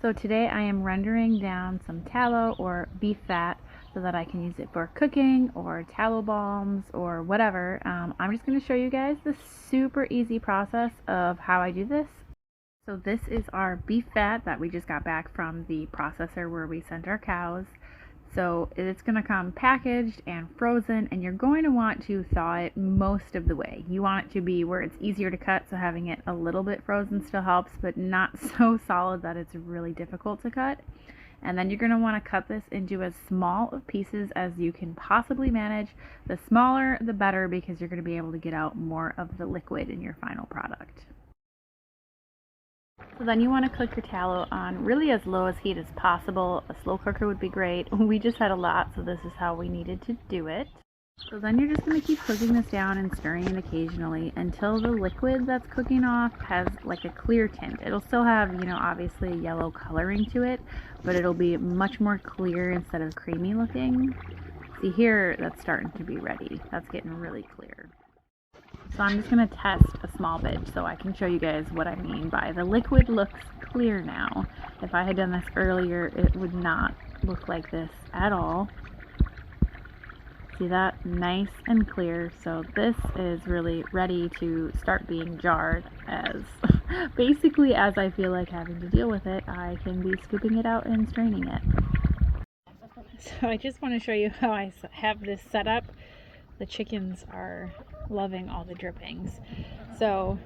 So today I am rendering down some tallow or beef fat so that I can use it for cooking or tallow balms or whatever. I'm just going to show you guys the super easy process of how I do this. So this is our beef fat that we just got back from the processor where we sent our cows. So it's going to come packaged and frozen, and you're going to want to thaw it most of the way. You want it to be where it's easier to cut, so having it a little bit frozen still helps, but not so solid that it's really difficult to cut. And then you're going to want to cut this into as small of pieces as you can possibly manage. The smaller the better, because you're going to be able to get out more of the liquid in your final product. So then you want to cook your tallow on really as low as heat as possible. A slow cooker would be great. We just had a lot, so this is how we needed to do it. So then you're just going to keep cooking this down and stirring it occasionally until the liquid that's cooking off has like a clear tint. It'll still have, obviously a yellow coloring to it, but it'll be much more clear instead of creamy looking. See here, that's starting to be ready. That's getting really clear. So I'm just going to test a small bit so I can show you guys what I mean by the liquid looks clear now. If I had done this earlier, it would not look like this at all. See that? Nice and clear. So this is really ready to start being jarred as basically as I feel like having to deal with it, I can be scooping it out and straining it. So I just want to show you how I have this set up. The chickens are loving all the drippings. So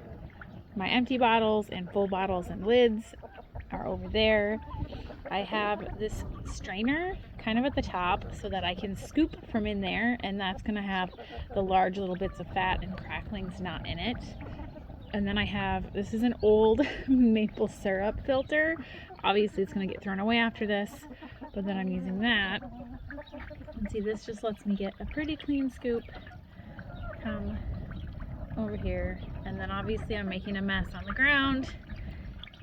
my empty bottles and full bottles and lids are over there. I have this strainer kind of at the top so that I can scoop from in there, and that's going to have the large little bits of fat and cracklings not in it. And then I have, this is an old maple syrup filter. Obviously it's going to get thrown away after this, but then I'm using that. And see, this just lets me get a pretty clean scoop. Come over here, and then obviously I'm making a mess on the ground,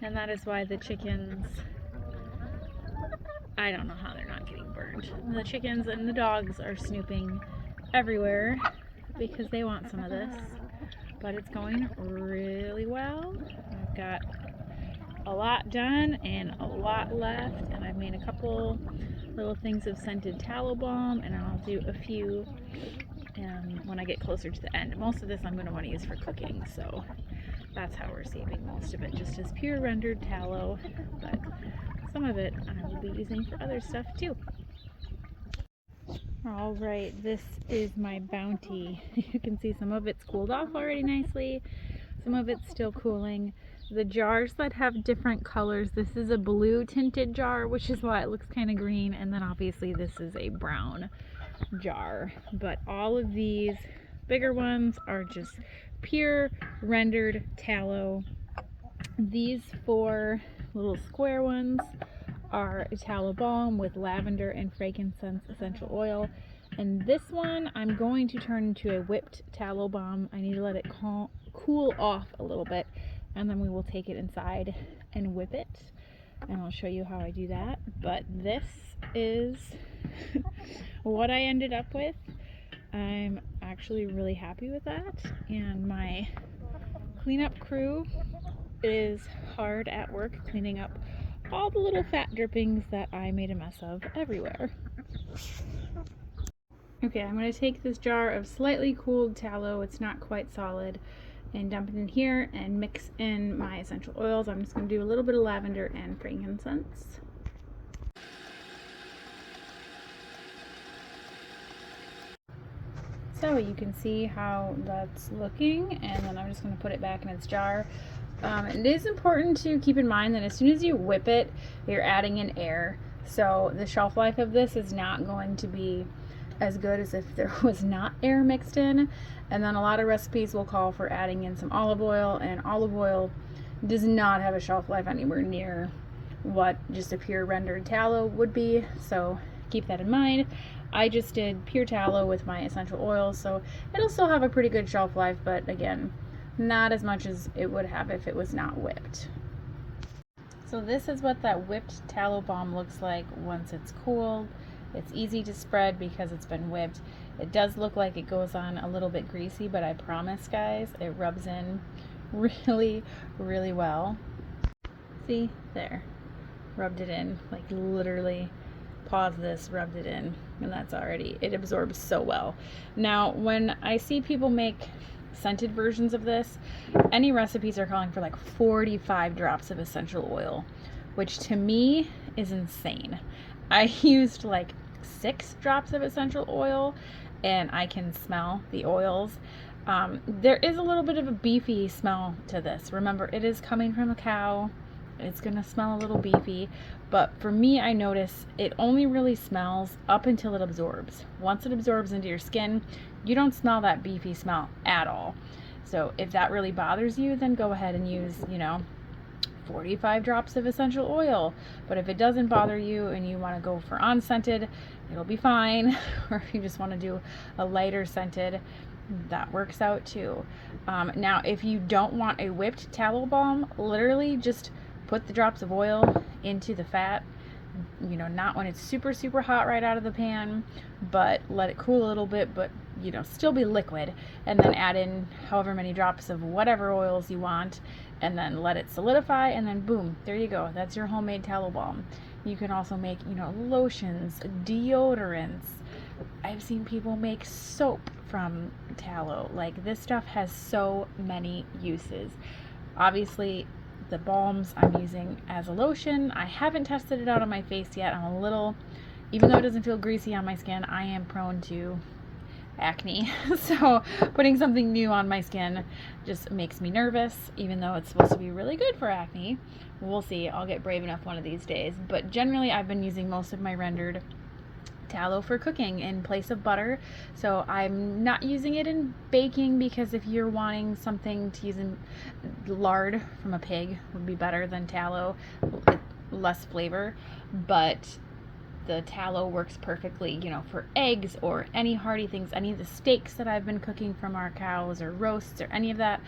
and that is why the chickens, I don't know how they're not getting burned. The chickens and the dogs are snooping everywhere because they want some of this, but it's going really well. I've got a lot done and a lot left, and I've made a couple little things of scented tallow balm, and I'll do a few when I get closer to the end. Most of this I'm going to want to use for cooking, so that's how we're saving most of it, just as pure rendered tallow, but some of it I will be using for other stuff too. Alright, this is my bounty. You can see some of it's cooled off already nicely, some of it's still cooling. The jars that have different colors, this is a blue tinted jar, which is why it looks kind of green, and then obviously this is a brown jar. But all of these bigger ones are just pure rendered tallow. These 4 little square ones are a tallow balm with lavender and frankincense essential oil, and this one I'm going to turn into a whipped tallow balm. I need to let it cool off a little bit, and then we will take it inside and whip it, and I'll show you how I do that. But this is what I ended up with. I'm actually really happy with that, and my cleanup crew is hard at work cleaning up all the little fat drippings that I made a mess of everywhere. Okay, I'm going to take this jar of slightly cooled tallow, it's not quite solid, and dump it in here and mix in my essential oils. I'm just going to do a little bit of lavender and frankincense. So you can see how that's looking, and then I'm just going to put it back in its jar. It is important to keep in mind that as soon as you whip it, you're adding in air. So the shelf life of this is not going to be as good as if there was not air mixed in. And then a lot of recipes will call for adding in some olive oil, and olive oil does not have a shelf life anywhere near what just a pure rendered tallow would be. So keep that in mind. I just did pure tallow with my essential oils, so it'll still have a pretty good shelf life, but again, not as much as it would have if it was not whipped. So this is what that whipped tallow balm looks like once it's cooled. It's easy to spread because it's been whipped. It does look like it goes on a little bit greasy, but I promise guys, it rubs in really, really well. See, there. rubbed it in, like literally pause this, rubbed it in, and that's already, it absorbs so well. Now, when I see people make scented versions of this, any recipes are calling for like 45 drops of essential oil, which to me is insane. I used like 6 drops of essential oil, and I can smell the oils. There is a little bit of a beefy smell to this. Remember, it is coming from a cow. It's gonna smell a little beefy, but for me, I notice it only really smells up until it absorbs. Once it absorbs into your skin, you don't smell that beefy smell at all. So if that really bothers you, then go ahead and use, 45 drops of essential oil. But if it doesn't bother you and you want to go for unscented, it'll be fine. Or if you just want to do a lighter scented, that works out too. Now, if you don't want a whipped tallow balm, literally just put the drops of oil into the fat, not when it's super, super hot right out of the pan, but let it cool a little bit, but still be liquid, and then add in however many drops of whatever oils you want, and then let it solidify, and then boom, there you go. That's your homemade tallow balm. You can also make, lotions, deodorants. I've seen people make soap from tallow. Like, this stuff has so many uses. Obviously, the balms I'm using as a lotion. I haven't tested it out on my face yet. I'm a little, even though it doesn't feel greasy on my skin, I am prone to acne. So putting something new on my skin just makes me nervous, even though it's supposed to be really good for acne. We'll see. I'll get brave enough one of these days. But generally, I've been using most of my rendered tallow for cooking in place of butter. So I'm not using it in baking, because if you're wanting something to use in lard from a pig would be better than tallow, less flavor. But the tallow works perfectly, for eggs or any hearty things, any of the steaks that I've been cooking from our cows, or roasts, or any of that.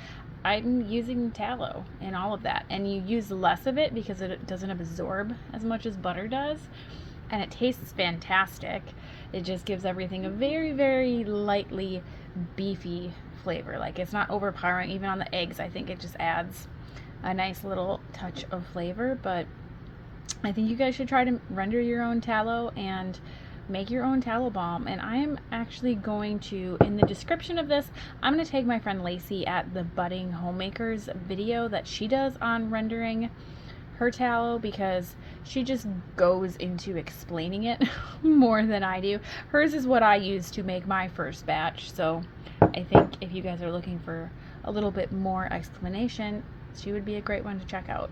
I'm using tallow in all of that, and you use less of it because it doesn't absorb as much as butter does. And it tastes fantastic. It just gives everything a very, very lightly beefy flavor. Like, it's not overpowering. Even on the eggs, I think it just adds a nice little touch of flavor. But I think you guys should try to render your own tallow and make your own tallow balm. And I am actually going to, in the description of this, I'm going to tag my friend Lacey at the Budding Homemakers video that she does on rendering her tallow, because she just goes into explaining it more than I do. Hers is what I use to make my first batch, so I think if you guys are looking for a little bit more explanation, she would be a great one to check out.